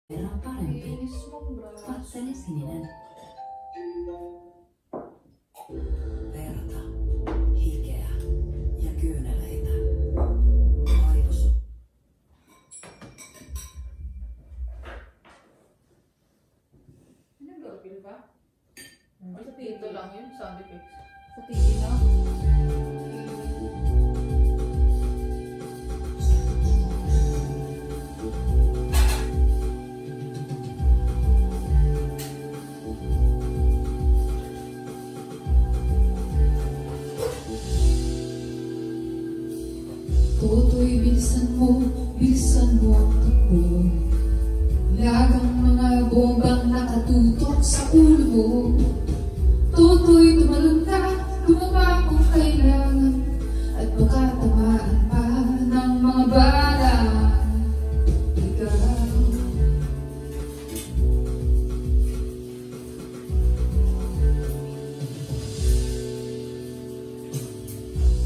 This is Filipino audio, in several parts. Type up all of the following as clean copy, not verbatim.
verran parempi. Vattene sininen. Verta, hikeä ja kyyneleitä. Aivos. Nag-doorbell ba? Or sa tito lang yun? Sound effects? Sa TV na? Toto'y bilisan mo ang takbo. Lagang mga bombang nakatutok sa ulo mo. Toto'y tumalon ka, tumaba kung kailangan, at baka tamaan pa ng mga bala. Ikaw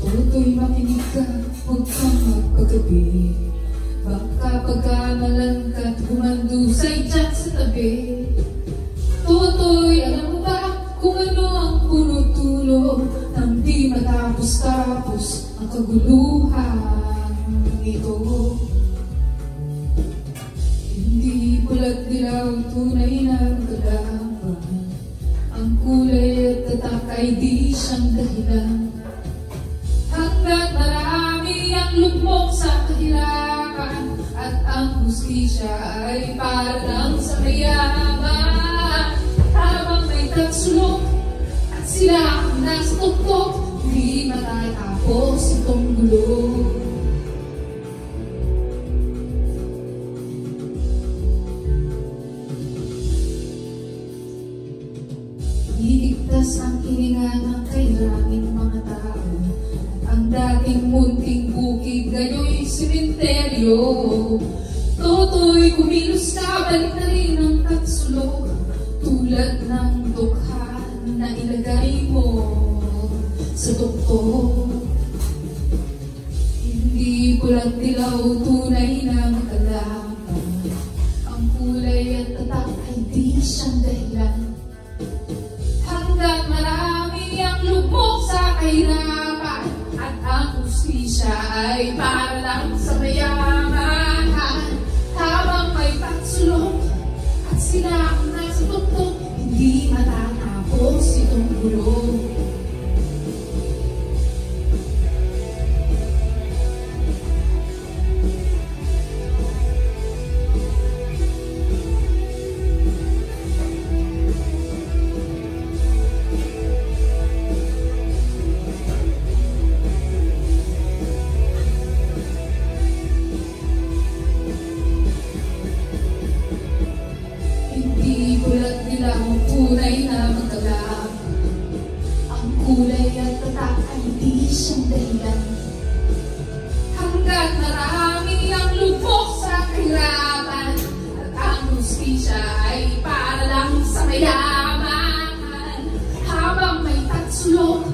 Toto'y makinig ka, huwag kang magpagabi. Baka pagkamalan ka't humandusay dyan sa tabi. Toto'y alam mo ba kung ano ang puno-tulo nang di matapos-tapos ang kaguluhan ito? Hindi pula't dilaw, tunay na kalaban. Ang kulay at tatak ay di siyang dahilan. Hanggat marami ang lugmok sa kahirapan, at ang hustisya ay para lang sa mayaman. Habang may tagsulok at sila ang nasa tuktok, di matatapos itong gulo. Iligtas ang hininga ng kairaming mga tao. Ang dating munting bukid, ngayo'y simenteryo. Toto'y kumilos ka, balik na rin ang tagsulok, tulad ng dukhan na ilagay mo sa tuktok. Hindi pula't dilaw, tunay na makalaban. Ang kulay at tatak ay di siyang dahilan. Hanggat marami ang lubog sa kahirapan, at ang hustisya ay para lang sa mayaman. Habang may pagsulok at sila ang nasa tuktok, hindi matatapos itong gulo. Pula't dilaw ang tunay na magkalaban. Ang kulay at tatak ay di siyang dahilan. Hanggat marami ang lubog sa kahirapan, at ang hustisya ay para lang sa mayaman. Habang may tagsulok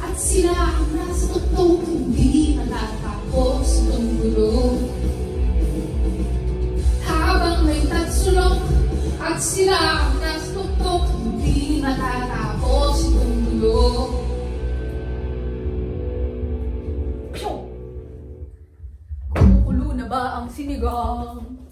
at sila ang nasa tuktok, hindi matatapos itong gulo. Habang may tagsulok at sila ang nasa tuktok, hindi matatapos itong gulo. Kumukulo na ba ang sinigang?